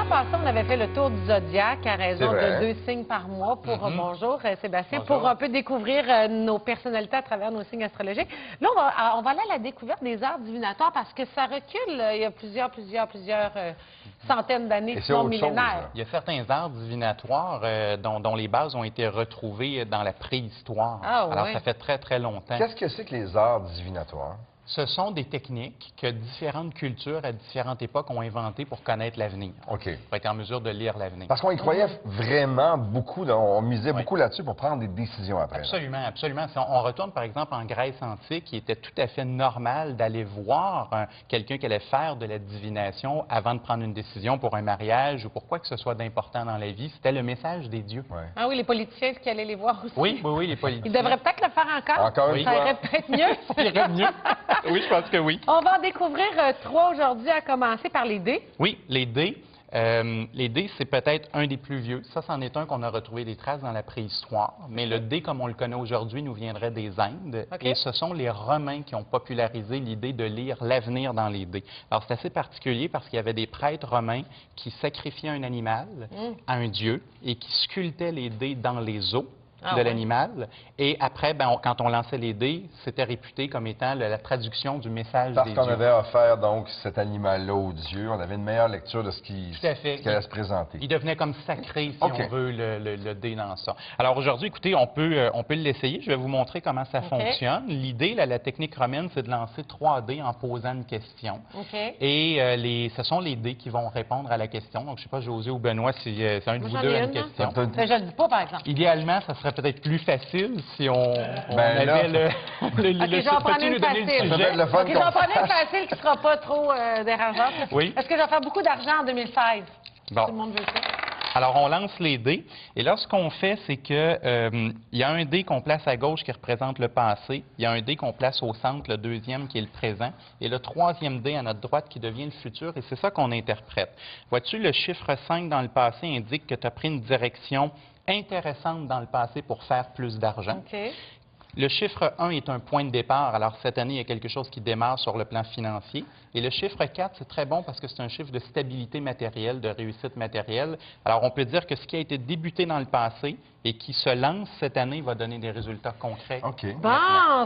l'an passé, on avait fait le tour du zodiaque à raison de 2 signes par mois pour, bonjour Sébastien, Bonjour. pour un peu découvrir nos personnalités à travers nos signes astrologiques. Là, on va aller à la découverte des arts divinatoires parce que ça recule il y a plusieurs centaines d'années, sinon millénaires. Il y a certains arts divinatoires dont les bases ont été retrouvées dans la préhistoire. Ah, alors, oui. ça fait très, très longtemps. Qu'est-ce que c'est que les arts divinatoires? Ce sont des techniques que différentes cultures à différentes époques ont inventées pour connaître l'avenir. OK. Pour être en mesure de lire l'avenir. Parce qu'on y croyait vraiment beaucoup, on misait beaucoup là-dessus pour prendre des décisions après. Absolument, absolument. Si on retourne, par exemple, en Grèce antique, il était tout à fait normal d'aller voir quelqu'un qui allait faire de la divination avant de prendre une décision pour un mariage ou pour quoi que ce soit d'important dans la vie. C'était le message des dieux. Ouais. Ah oui, les politiciens qui allaient les voir aussi. Oui, les politiciens. Ils devraient peut-être le faire encore. Encore une Ça fois. irait peut-être mieux. Ça irait mieux. Oui, je pense que oui. On va en découvrir 3 aujourd'hui, à commencer par les dés. Oui, les dés. Les dés, c'est peut-être un des plus vieux. Ça, c'en est un qu'on a retrouvé des traces dans la préhistoire. Mais le dé, comme on le connaît aujourd'hui, nous viendrait des Indes. OK. Et ce sont les Romains qui ont popularisé l'idée de lire l'avenir dans les dés. Alors, c'est assez particulier parce qu'il y avait des prêtres romains qui sacrifiaient un animal à un dieu et qui sculptaient les dés dans les os de l'animal. Et après, quand on lançait les dés, c'était réputé comme étant la traduction du message Parce des qu'on dieux. avait offert donc cet animal-là au Dieu, on avait une meilleure lecture de ce qui allait se présenter. Il devenait comme sacré, si on veut, le dé dans ça. Alors aujourd'hui, écoutez, on peut l'essayer. Je vais vous montrer comment ça fonctionne. L'idée, la technique romaine, c'est de lancer 3 dés en posant une question. Et ce sont les dés qui vont répondre à la question. Donc, je ne sais pas, José ou Benoît, si c'est un de vous deux a une question. Je ne le dis pas, par exemple. Idéalement, ça serait peut-être plus facile si on Ben là, avait le j'en prenais une facile. Ça va être le fun OK, j'en prenais une facile qui ne sera pas trop dérangeante. Oui. Est-ce que je vais faire beaucoup d'argent en 2016? Bon. Tout le monde veut ça. Alors, on lance les dés. Et là, ce qu'on fait, c'est que il y a un dé qu'on place à gauche qui représente le passé. Il y a un dé qu'on place au centre, le deuxième qui est le présent. Et le troisième dé à notre droite qui devient le futur. Et c'est ça qu'on interprète. Vois-tu, le chiffre 5 dans le passé indique que tu as pris une direction intéressante dans le passé pour faire plus d'argent. OK. Le chiffre 1 est un point de départ. Alors, cette année, il y a quelque chose qui démarre sur le plan financier. Et le chiffre 4, c'est très bon parce que c'est un chiffre de stabilité matérielle, de réussite matérielle. Alors, on peut dire que ce qui a été débuté dans le passé et qui se lance cette année va donner des résultats concrets. OK. Bon,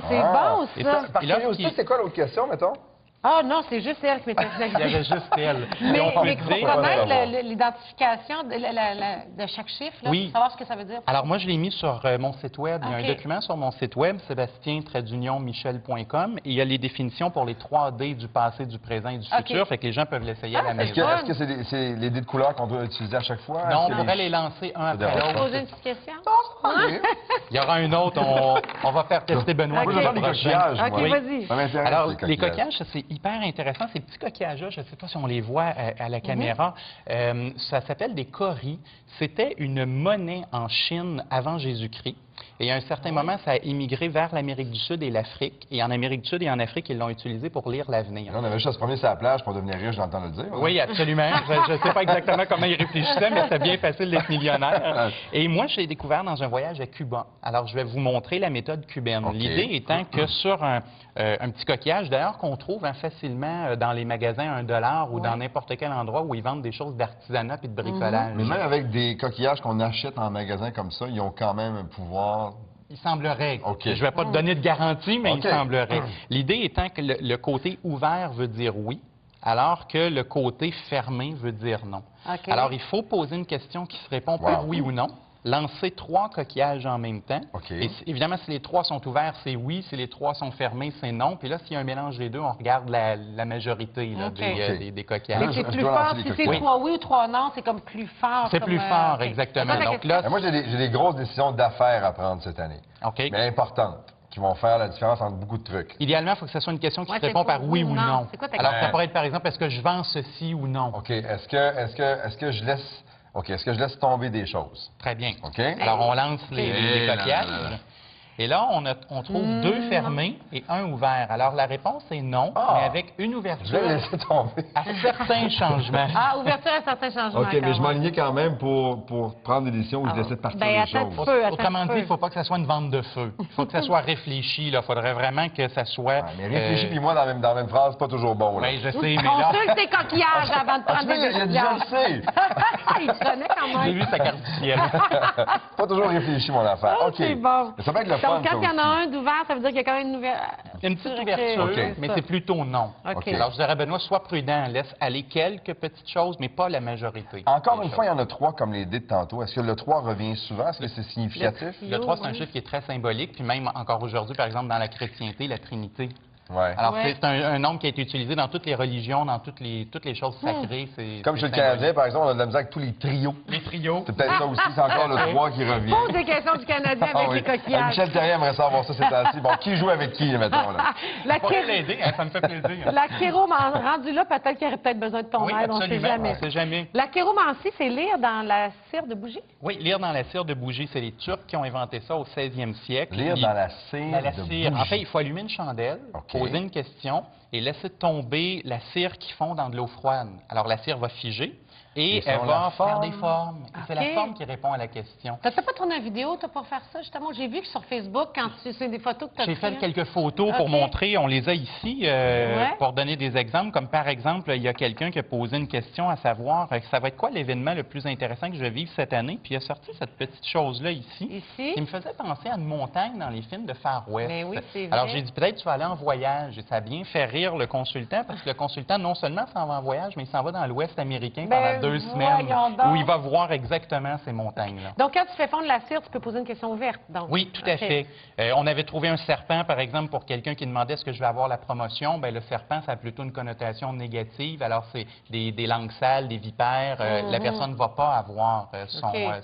c'est bon, Et ça. Par Et là, curiosité, c'est quoi l'autre question, mettons? Ah non, c'est juste elle qui m'était Il y avait juste elle. Mais Et on peut pour dire... connaître l'identification de chaque chiffre, là, Oui. pour savoir ce que ça veut dire. Alors, moi, je l'ai mis sur mon site Web. Il y a un document sur mon site Web, sébastien-michel.com, et il y a les définitions pour les 3 dés du passé, du présent et du futur, fait que les gens peuvent l'essayer à la maison. Est-ce que c'est les dés de couleur qu'on doit utiliser à chaque fois? Non, on pourrait les lancer un après Je peux l'autre. poser une petite question? Il y aura un autre, on va faire tester Benoît. OK. Moi, je veux faire des coquillages, OK, moi. vas-y. Ça m'intéresse, Alors, les coquillages, c'est hyper intéressant. Ces petits coquillages-là, je ne sais pas si on les voit à la caméra, ça s'appelle des kauris. C'était une monnaie en Chine avant Jésus-Christ. Et à un certain moment, ça a immigré vers l'Amérique du Sud et l'Afrique. Et en Amérique du Sud et en Afrique, ils l'ont utilisé pour lire l'avenir. On avait juste à se promener sur la plage pour devenir riche, j'entends le dire. Oui, absolument. Je ne sais pas exactement comment ils réfléchissaient, mais c'est bien facile d'être millionnaire. Et moi, je l'ai découvert dans un voyage à Cuba. Alors, je vais vous montrer la méthode cubaine. L'idée étant que sur un petit coquillage, d'ailleurs, qu'on trouve facilement dans les magasins à $1 ou dans n'importe quel endroit où ils vendent des choses d'artisanat et de bricolage. Mais même avec des coquillages qu'on achète en magasin comme ça, ils ont quand même un pouvoir... Il semblerait. OK. Je ne vais pas te donner de garantie, mais OK. il semblerait. L'idée étant que le côté ouvert veut dire oui, alors que le côté fermé veut dire non. OK. Alors, il faut poser une question qui se répond par oui ou non. Lancer 3 coquillages en même temps. OK. Et évidemment, si les 3 sont ouverts, c'est oui. Si les 3 sont fermés, c'est non. Puis là, s'il y a un mélange des deux, on regarde la majorité là, des coquillages. Mais c'est je plus dois fort. lancer Si les c'est coquillages. 3 oui ou 3 non, c'est comme plus fort. C'est comme, plus fort, OK. exactement. C'est ça, la Donc question. là, Moi, j'ai des grosses décisions d'affaires à prendre cette année, OK. mais importantes, qui vont faire la différence entre beaucoup de trucs. Idéalement, il faut que ce soit une question qui se c'est répond quoi, par oui ou non. C'est quoi ta Alors, question? ça pourrait être, par exemple, est-ce que je vends ceci ou non? OK. Est-ce que je laisse... OK. Est-ce que je laisse tomber des choses? Très bien. OK. Alors, on lance les coquillages. Et là, on trouve 2 fermés et 1 ouvert. Alors, la réponse est non, mais avec une ouverture Je vais laisser tomber. à certains changements. Ah, ouverture à certains changements. OK, mais je m'enlignais quand même pour prendre des décisions où je laissais de partir les choses. Autrement dit, il ne faut pas que ça soit une vente de feu. Il faut que ça soit réfléchi. Il faudrait vraiment que ça soit... mais réfléchi puis moi dans la même phrase, c'est pas toujours bon. Oui, je sais, mais là... On sait que c'est coquillage avant de prendre des décisions. Il a dit, je le sais. Il connaît quand même. J'ai vu sa carte du ciel. Pas toujours réfléchi, mon affaire. OK. C'est bon. Ça va être le fun, donc, quand il y en a un d'ouvert, ça veut dire qu'il y a quand même une petite ouverture, mais c'est plutôt non. Okay. Alors, je dirais, Benoît, sois prudent. Laisse aller quelques petites choses, mais pas la majorité. Encore une fois, il y en a 3 comme les dés de tantôt. Est-ce que le 3 revient souvent? Est-ce que c'est significatif? Le 3, c'est un chiffre qui est très symbolique. Puis même encore aujourd'hui, par exemple, dans la chrétienté, la Trinité. Ouais. Alors, c'est un nombre qui a été utilisé dans toutes les religions, dans toutes les choses sacrées. Comme chez le Canadien, par exemple, on a de la misère avec tous les trios. Les trios. C'est peut-être ça aussi, c'est encore le 3 qui revient. Pose des questions du Canadien avec les coquillages. Michel Terrien aimerait savoir ça, c'est assis. Bon, qui joue avec qui, mettons, là? Ça me fait plaisir. La chiromancie, rendu là, peut-être qu'il aurait peut-être besoin de ton aide, on ne sait jamais. On sait jamais. La chiromancie, c'est lire dans la cire de bougie? Oui, lire dans la cire de bougie, c'est les Turcs qui ont inventé ça au 16e siècle. Lire dans la cire de bougie. En fait, il faut allumer une chandelle, poser une question et laisser tomber la cire qui fond dans de l'eau froide. Alors, la cire va figer et elle va faire des formes. C'est la forme qui répond à la question. T'as pas tourné une vidéo, toi, pour faire ça, justement? J'ai vu que sur Facebook, quand c'est des photos que tu as J'ai fait quelques photos pour montrer. On les a ici pour donner des exemples. Comme par exemple, il y a quelqu'un qui a posé une question à savoir ça va être quoi l'événement le plus intéressant que je vais vivre cette année? Puis il a sorti cette petite chose-là ici qui me faisait penser à une montagne dans les films de Far West. Mais oui, c'est vrai. Alors j'ai dit peut-être tu vas aller en voyage. Et ça a bien fait rire le consultant parce que le consultant, non seulement s'en va en voyage, mais il s'en va dans l'Ouest américain pendant 2 semaines où il va voir exactement ces montagnes-là. Donc, quand tu fais fondre la cire, tu peux poser une question ouverte. Donc. Oui, tout à fait. On avait trouvé un serpent, par exemple, pour quelqu'un qui demandait est-ce que je vais avoir la promotion. Bien, le serpent, ça a plutôt une connotation négative. Alors, c'est des langues sales, des vipères. La personne ne va pas avoir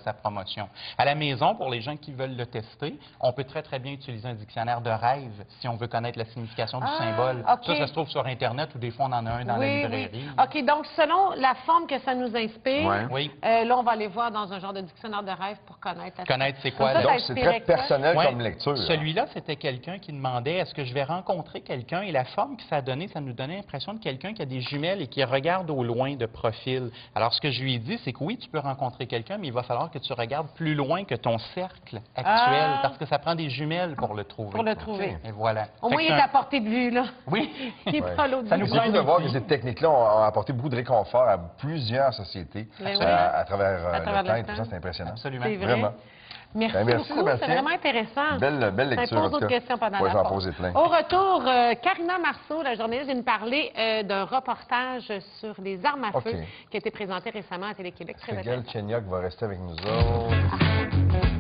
sa promotion. À la maison, pour les gens qui veulent le tester, on peut très, très bien utiliser un dictionnaire de rêve si on veut connaître la signification du symbole. Ça se trouve sur Internet ou des fois, on en a un dans la librairie. Oui. OK, donc, selon la forme que ça nous inspire, là, on va aller voir dans un genre de dictionnaire de rêve pour connaître. Connaître c'est quoi? Donc, c'est très personnel comme lecture. Celui-là, c'était quelqu'un qui demandait est-ce que je vais rencontrer quelqu'un? Et la forme que ça a donné, ça nous donnait l'impression de quelqu'un qui a des jumelles et qui regarde au loin de profil. Alors, ce que je lui ai dit, c'est que oui, tu peux rencontrer quelqu'un, mais il va falloir que tu regardes plus loin que ton cercle actuel, parce que ça prend des jumelles pour le trouver. Pour le trouver. Et voilà. Au moins, il est à portée de vue, là. Oui. Il est pas l'autre Ça nous permet de voir que ces techniques-là ont apporté beaucoup de réconfort à plusieurs sociétés à travers le temps. Et tout ça, c'est impressionnant. Absolument. C'est vrai. Vraiment. Merci beaucoup, c'est vraiment intéressant. Belle lecture. Ça pose d'autres questions pendant la j'en pause. poser plein. Au retour, Karina Marceau, la journaliste, vient nous parler d'un reportage sur les armes à feu qui a été présenté récemment à Télé-Québec. Gaël Tchenyok va rester avec nous autres.